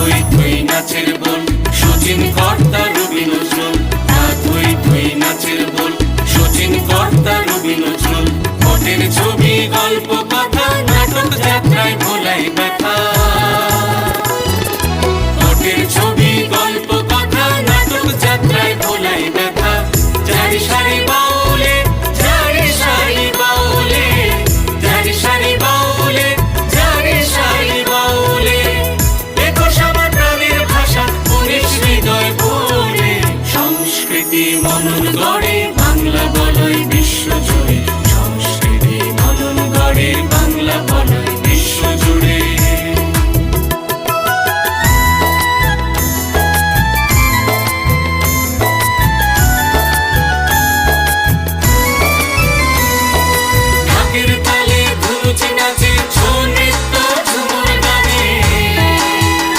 থই থই নাচের বল, শচীন কর্তা রবি নজরুল। থই থই নাচের বল, শচীন কর্তা রবি নজরুল। ভোটের ছবি, গল্প, কথা, নাটক